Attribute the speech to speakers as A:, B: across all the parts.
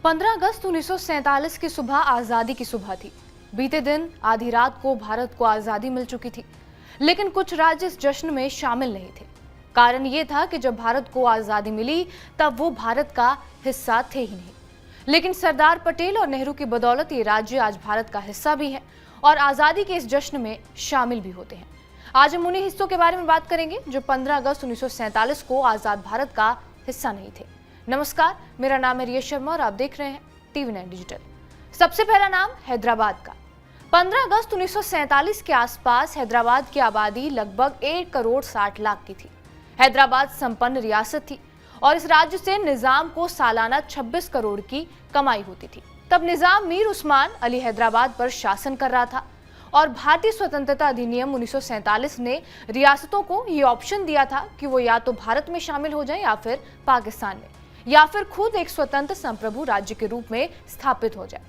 A: 15 अगस्त 1947 की सुबह आजादी की सुबह थी। बीते दिन आधी रात को भारत को आजादी मिल चुकी थी, लेकिन कुछ राज्य इस जश्न में शामिल नहीं थे। कारण यह था कि जब भारत को आजादी मिली तब वो भारत का हिस्सा थे ही नहीं। लेकिन सरदार पटेल और नेहरू की बदौलत ये राज्य आज भारत का हिस्सा भी है और आजादी के इस जश्न में शामिल भी होते हैं। आज हम उन्हीं हिस्सों के बारे में बात करेंगे जो 15 अगस्त 1947 को आजाद भारत का हिस्सा नहीं थे। नमस्कार, मेरा नाम है रिया शर्मा और आप देख रहे हैं TV9 डिजिटल। सबसे पहला नाम हैदराबाद का। 15 अगस्त 1947 के आसपास हैदराबाद की आबादी लगभग 1 करोड़ 60 लाख की थी। हैदराबाद संपन्न रियासत थी और इस राज्य से निजाम को सालाना 26 करोड़ की कमाई होती थी। तब निजाम मीर उस्मान अली हैदराबाद पर शासन कर रहा था और भारतीय स्वतंत्रता अधिनियम 1947 ने रियासतों को ये ऑप्शन दिया था कि वो या तो भारत में शामिल हो जाएं या फिर पाकिस्तान में, या फिर खुद एक स्वतंत्र संप्रभु राज्य के रूप में स्थापित हो जाए।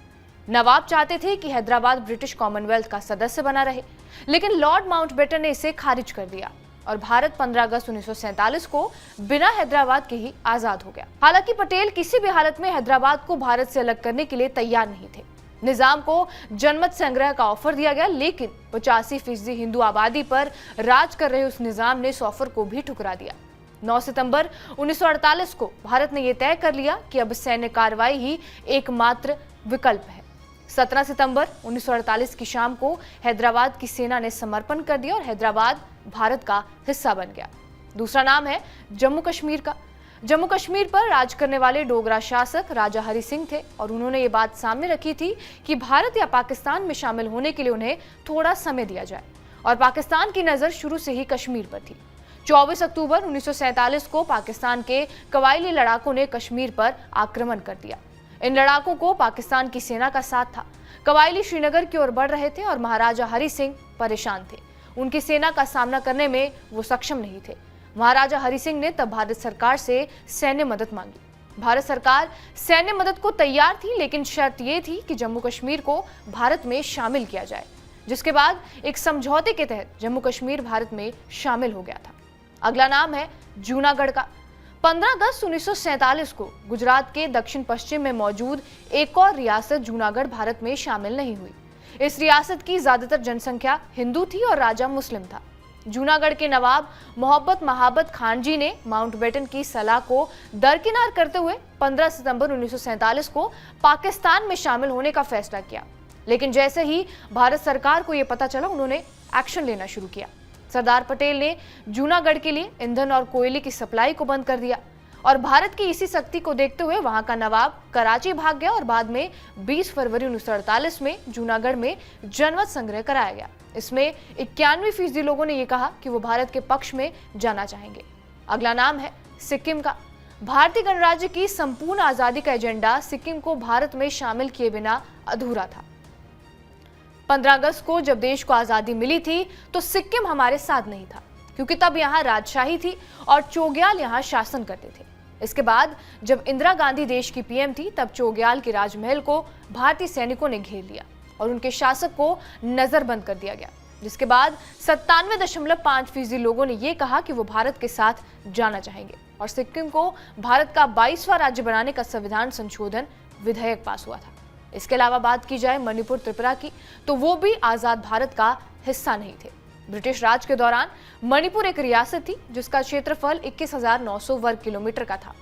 A: नवाब चाहते थे कि हैदराबाद ब्रिटिश कॉमनवेल्थ का सदस्य बना रहे, लेकिन लॉर्ड माउंटबेटन ने इसे खारिज कर दिया और भारत 15 अगस्त 1947 को बिना हैदराबाद के ही आजाद हो गया। हालांकि पटेल किसी भी हालत में हैदराबाद को भारत से अलग करने के लिए तैयार नहीं थे। निजाम को जनमत संग्रह का ऑफर दिया गया, लेकिन 85% हिंदू आबादी पर राज कर रहे उस निजाम ने इस ऑफर को भी ठुकरा दिया। 9 सितंबर 1948 को भारत ने यह तय कर लिया कि अब सैन्य कार्रवाई ही एकमात्र विकल्प है। 17 सितंबर 1948 की शाम को हैदराबाद की सेना ने समर्पण कर दिया और हैदराबाद भारत का हिस्सा बन गया। दूसरा नाम है जम्मू कश्मीर का। जम्मू कश्मीर पर राज करने वाले डोगरा शासक राजा हरि सिंह थे और उन्होंने ये बात सामने रखी थी कि भारत या पाकिस्तान में शामिल होने के लिए उन्हें थोड़ा समय दिया जाए और पाकिस्तान की नजर शुरू से ही कश्मीर पर थी। 24 अक्टूबर 1947 को पाकिस्तान के कबायली लड़ाकों ने कश्मीर पर आक्रमण कर दिया। इन लड़ाकों को पाकिस्तान की सेना का साथ था। कबायली श्रीनगर की ओर बढ़ रहे थे और महाराजा हरि सिंह परेशान थे। उनकी सेना का सामना करने में वो सक्षम नहीं थे। महाराजा हरि सिंह ने तब भारत सरकार से सैन्य मदद मांगी। भारत सरकार सैन्य मदद को तैयार थी, लेकिन शर्त यह थी कि जम्मू कश्मीर को भारत में शामिल किया जाए, जिसके बाद एक समझौते के तहत जम्मू कश्मीर भारत में शामिल हो गया था। अगला नाम है जूनागढ़ का। 15 अगस्त 1947 को गुजरात के दक्षिण पश्चिम में मौजूद एक और रियासत जूनागढ़ भारत में शामिल नहीं हुई। इस रियासत की ज्यादातर जनसंख्या हिंदू थी और राजा मुस्लिम था। जूनागढ़ के नवाब मोहब्बत महाबत खान जी ने माउंटबेटन की सलाह को दरकिनार करते हुए 15 सितंबर 1947 को पाकिस्तान में शामिल होने का फैसला किया। लेकिन जैसे ही भारत सरकार को यह पता चला, उन्होंने एक्शन लेना शुरू किया। सरदार पटेल ने जूनागढ़ के लिए ईंधन और कोयले की सप्लाई को बंद कर दिया और भारत की इसी शक्ति को देखते हुए वहां का नवाब कराची भाग गया और बाद में 20 फरवरी 1948 में जूनागढ़ में जनमत संग्रह कराया गया। इसमें 91% लोगों ने यह कहा कि वो भारत के पक्ष में जाना चाहेंगे। अगला नाम है सिक्किम का। भारतीय गणराज्य की संपूर्ण आजादी का एजेंडा सिक्किम को भारत में शामिल किए बिना अधूरा था। 15 अगस्त को जब देश को आजादी मिली थी तो सिक्किम हमारे साथ नहीं था, क्योंकि तब यहाँ राजशाही थी और चोग्याल यहाँ शासन करते थे। इसके बाद जब इंदिरा गांधी देश की पीएम थी, तब चोग्याल के राजमहल को भारतीय सैनिकों ने घेर लिया और उनके शासक को नजरबंद कर दिया गया, जिसके बाद 97.5% लोगों ने यह कहा कि वो भारत के साथ जाना चाहेंगे और सिक्किम को भारत का 22वां राज्य बनाने का संविधान संशोधन विधेयक पास हुआ था। इसके अलावा बात की जाए मणिपुर त्रिपुरा की, तो वो भी आजाद भारत का हिस्सा नहीं थे। ब्रिटिश राज के दौरान मणिपुर एक रियासत थी जिसका क्षेत्रफल 21,900 वर्ग किलोमीटर का था।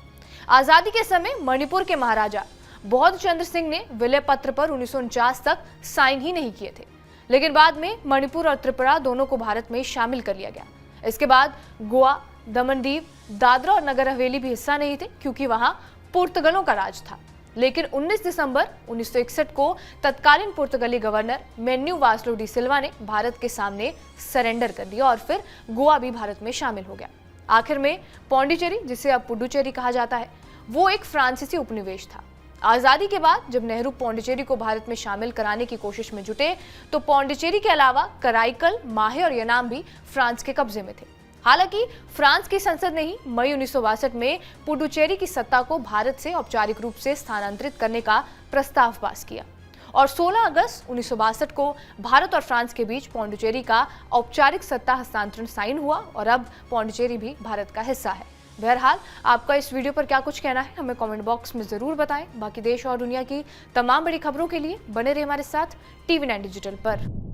A: आजादी के समय मणिपुर के महाराजा बौद्ध चंद्र सिंह ने विलय पत्र पर 1949 तक साइन ही नहीं किए थे, लेकिन बाद में मणिपुर और त्रिपुरा दोनों को भारत में शामिल कर लिया गया। इसके बाद गोवा, दमन दीव, दादरा और नगर हवेली भी हिस्सा नहीं थे, क्योंकि वहां पुर्तगालियों का राज था। लेकिन 19 दिसंबर 1961 को तत्कालीन पुर्तगाली गवर्नर मेन्यू वास्लो डी सिल्वा ने भारत के सामने सरेंडर कर दिया और फिर गोवा भी भारत में शामिल हो गया। आखिर में पौंडीचेरी, जिसे अब पुडुचेरी कहा जाता है, वो एक फ्रांसीसी उपनिवेश था। आजादी के बाद जब नेहरू पौंडीचेरी को भारत में शामिल कराने की कोशिश में जुटे, तो पौंडीचेरी के अलावा कराईकल, माहे और यनाम भी फ्रांस के कब्जे में थे। हालांकि फ्रांस की संसद ने ही मई 1962 में पुडुचेरी की सत्ता को भारत से औपचारिक रूप से स्थानांतरित करने का प्रस्ताव पास किया और 16 अगस्त 1962 को भारत और फ्रांस के बीच पौंडीचेरी का औपचारिक सत्ता हस्तांतरण साइन हुआ और अब पौंडीचेरी भी भारत का हिस्सा है। बहरहाल आपका इस वीडियो पर क्या कुछ कहना है हमें कमेंट बॉक्स में जरूर बताएं। बाकी देश और दुनिया की तमाम बड़ी खबरों के लिए बने रहिए हमारे साथ टीवी 9 डिजिटल पर।